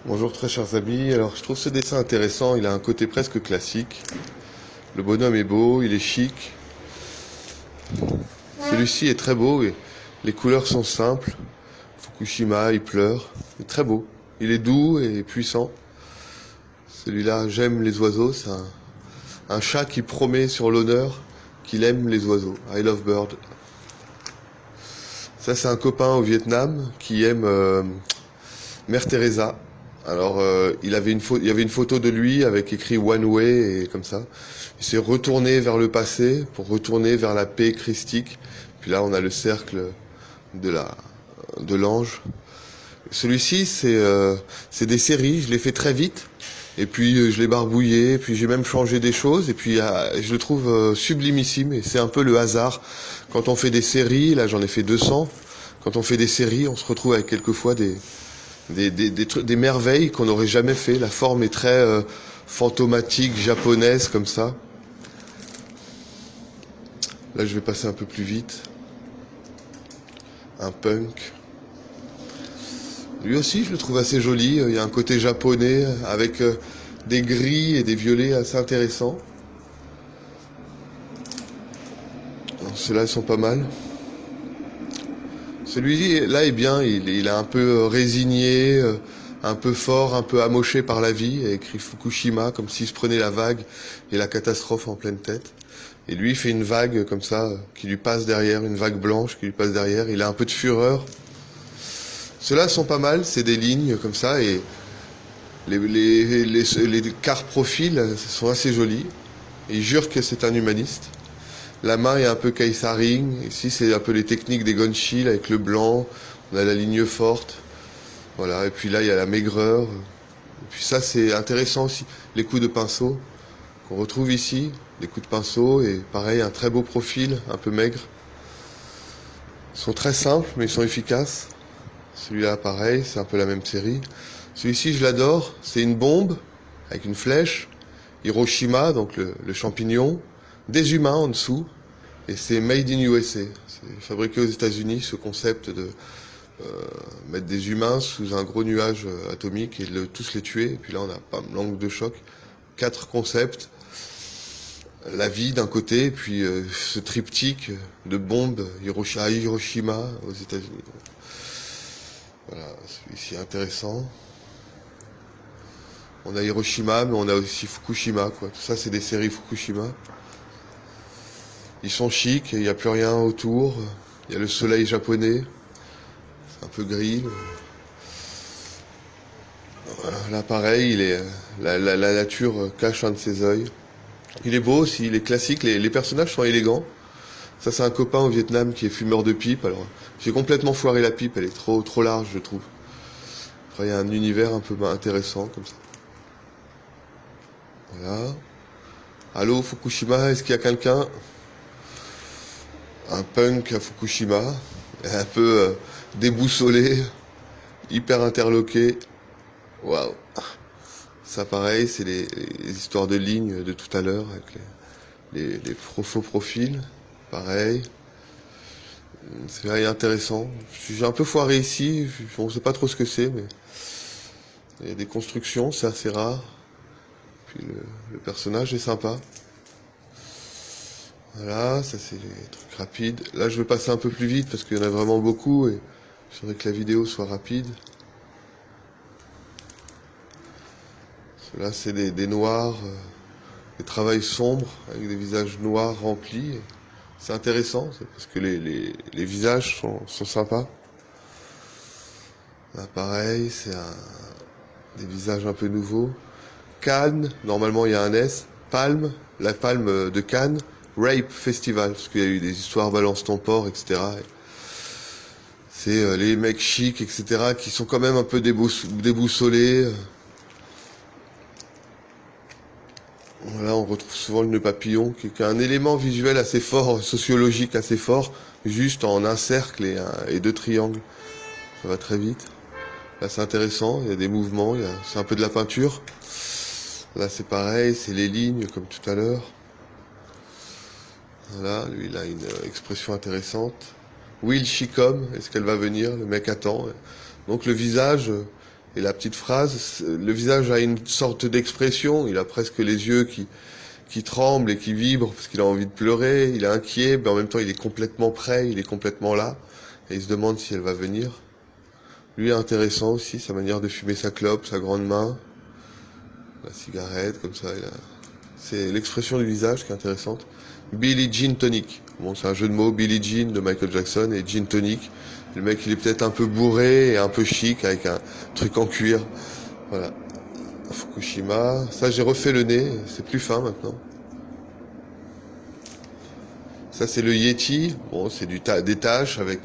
Bonjour très chers amis, alors je trouve ce dessin intéressant, il a un côté presque classique. Le bonhomme est beau, il est chic. Celui-ci est très beau et les couleurs sont simples. Fukushima, il pleure, il est très beau. Il est doux et puissant. Celui-là, j'aime les oiseaux, c'est un chat qui promet sur l'honneur qu'il aime les oiseaux. I love bird. Ça c'est un copain au Vietnam qui aime Mère Teresa. Alors, il y avait une photo de lui avec écrit One Way et comme ça. Il s'est retourné vers le passé pour retourner vers la paix christique. Puis là, on a le cercle de l'ange. Celui-ci, c'est des séries. Je l'ai fait très vite. Et puis, je l'ai barbouillé. Puis, j'ai même changé des choses. Et puis, je le trouve sublimissime. Et c'est un peu le hasard. Quand on fait des séries, là, j'en ai fait 200. Quand on fait des séries, on se retrouve avec quelquefois des merveilles qu'on n'aurait jamais fait. La forme est très fantomatique, japonaise, comme ça. Là, je vais passer un peu plus vite. Un punk. Lui aussi, je le trouve assez joli. Il y a un côté japonais avec des gris et des violets assez intéressants. Ceux-là, ils sont pas mal. Celui-là est bien. Il est un peu résigné, un peu fort, un peu amoché par la vie. Il a écrit Fukushima comme s'il se prenait la vague et la catastrophe en pleine tête. Et lui, il fait une vague comme ça qui lui passe derrière, une vague blanche qui lui passe derrière. Il a un peu de fureur. Ceux-là sont pas mal, c'est des lignes comme ça et les quarts profils sont assez jolis. Il jure que c'est un humaniste. La main est un peu kaisaring. Ici, c'est un peu les techniques des gonshi avec le blanc. On a la ligne forte. Voilà. Et puis là, il y a la maigreur. Et puis ça, c'est intéressant aussi. Les coups de pinceau qu'on retrouve ici. Les coups de pinceau et pareil, un très beau profil, un peu maigre. Ils sont très simples, mais ils sont efficaces. Celui-là, pareil, c'est un peu la même série. Celui-ci, je l'adore. C'est une bombe avec une flèche. Hiroshima, donc le champignon. Des humains en dessous. Et c'est Made in USA. C'est fabriqué aux États-Unis, ce concept de mettre des humains sous un gros nuage atomique et tous les tuer. Et puis là, on a pas l'angle de choc. 4 concepts. La vie d'un côté, et puis ce triptyque de bombes à Hiroshima aux États-Unis. Voilà, celui-ci est intéressant. On a Hiroshima, mais on a aussi Fukushima, quoi. Tout ça, c'est des séries Fukushima. Ils sont chics, il n'y a plus rien autour. Il y a le soleil japonais, un peu gris. Voilà, là, pareil, la nature cache un de ses yeux. Il est beau aussi, il est classique, les personnages sont élégants. Ça, c'est un copain au Vietnam qui est fumeur de pipe. Alors, j'ai complètement foiré la pipe, elle est trop large, je trouve. Après, il y a un univers un peu intéressant, comme ça. Voilà. Allô, Fukushima, est-ce qu'il y a quelqu'un? Un punk à Fukushima, un peu déboussolé, hyper interloqué. Waouh. Ça, pareil, c'est les histoires de lignes de tout à l'heure, avec les faux profils. Pareil. C'est vrai, intéressant. J'ai un peu foiré ici, on ne sait pas trop ce que c'est, mais il y a des constructions, c'est assez rare. Puis le personnage est sympa. Voilà, ça c'est les trucs rapides. Là, je vais passer un peu plus vite parce qu'il y en a vraiment beaucoup et je voudrais que la vidéo soit rapide. Là, c'est des noirs, des travails sombres avec des visages noirs remplis. C'est intéressant parce que les visages sont sympas. Là, pareil, c'est des visages un peu nouveaux. Cannes, normalement il y a un S. Palme, la palme de Cannes. Rape Festival, parce qu'il y a eu des histoires balance ton porc, etc. C'est les mecs chics, etc., qui sont quand même un peu déboussolés. Voilà, on retrouve souvent le nœud papillon, qui est un élément visuel assez fort, sociologique assez fort, juste en un cercle et 2 triangles. Ça va très vite. Là, c'est intéressant, il y a des mouvements, c'est un peu de la peinture. Là, c'est pareil, c'est les lignes, comme tout à l'heure. Voilà, lui, il a une expression intéressante. Will she come? Est-ce qu'elle va venir? Le mec attend. Donc le visage Et la petite phrase, le visage a une sorte d'expression, il a presque les yeux qui tremblent et qui vibrent parce qu'il a envie de pleurer, il est inquiet, mais en même temps il est complètement prêt, il est complètement là, et il se demande si elle va venir. Lui est intéressant aussi, sa manière de fumer sa clope, sa grande main, la cigarette, comme ça, c'est l'expression du visage qui est intéressante. Billie Jean Tonic. Bon, c'est un jeu de mots, Billie Jean de Michael Jackson et Jean Tonic. Le mec, il est peut-être un peu bourré et un peu chic avec un truc en cuir. Voilà. Fukushima. Ça, j'ai refait le nez. C'est plus fin maintenant. Ça, c'est le Yeti. Bon, c'est des taches avec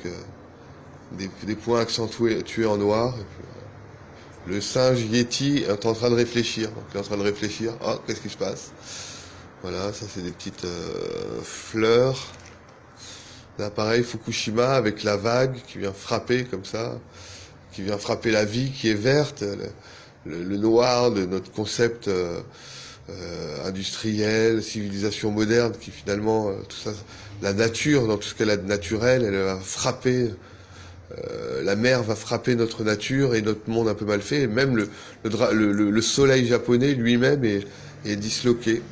des points accentués tués en noir. Et puis, le singe Yeti est en train de réfléchir. Donc, il est en train de réfléchir. Oh, qu'est-ce qui se passe? Voilà, ça, c'est des petites fleurs. Là, pareil, Fukushima avec la vague qui vient frapper comme ça, qui vient frapper la vie qui est verte, le noir de notre concept industriel, civilisation moderne, qui finalement, tout ça, la nature, dans tout ce qu'elle a de naturel, elle va frapper, la mer va frapper notre nature et notre monde un peu mal fait. Et même le soleil japonais lui-même est disloqué.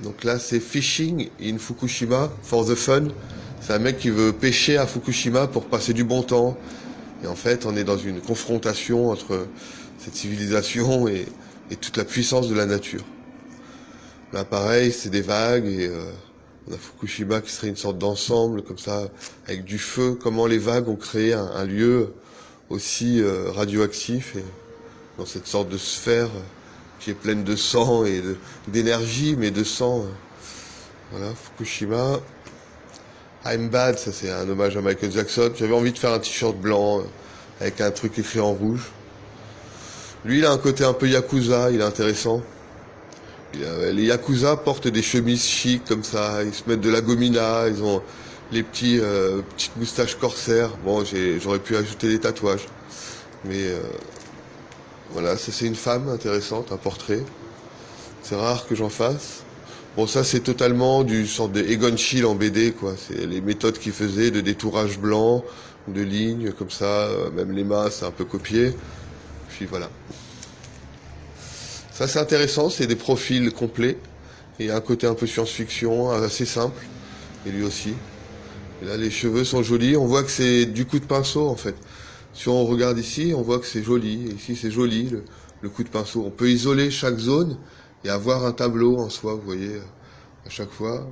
Donc là, c'est Fishing in Fukushima for the fun. C'est un mec qui veut pêcher à Fukushima pour passer du bon temps. Et en fait, on est dans une confrontation entre cette civilisation et toute la puissance de la nature. Là, pareil, c'est des vagues et on a Fukushima qui serait une sorte d'ensemble, comme ça, avec du feu. Comment les vagues ont créé un lieu aussi radioactif et dans cette sorte de sphère qui est pleine de sang et d'énergie, mais de sang. Voilà, Fukushima. I'm Bad, ça c'est un hommage à Michael Jackson. J'avais envie de faire un t-shirt blanc avec un truc écrit en rouge. Lui, il a un côté un peu yakuza, il est intéressant. Les yakuza portent des chemises chic comme ça, ils se mettent de la gomina, ils ont les petites moustaches corsaires. Bon, j'aurais pu ajouter des tatouages, mais voilà, ça c'est une femme intéressante, un portrait. C'est rare que j'en fasse. Bon, ça, c'est totalement du sorte de Egon Schiele en BD, quoi. C'est les méthodes qu'il faisait de détourage blanc, de lignes, comme ça. Même les mains, c'est un peu copié. Puis voilà. Ça, c'est intéressant. C'est des profils complets. Et il y a un côté un peu science-fiction, assez simple. Et lui aussi. Et là, les cheveux sont jolis. On voit que c'est du coup de pinceau, en fait. Si on regarde ici, on voit que c'est joli. Et ici, c'est joli, le coup de pinceau. On peut isoler chaque zone et avoir un tableau en soi, vous voyez, à chaque fois.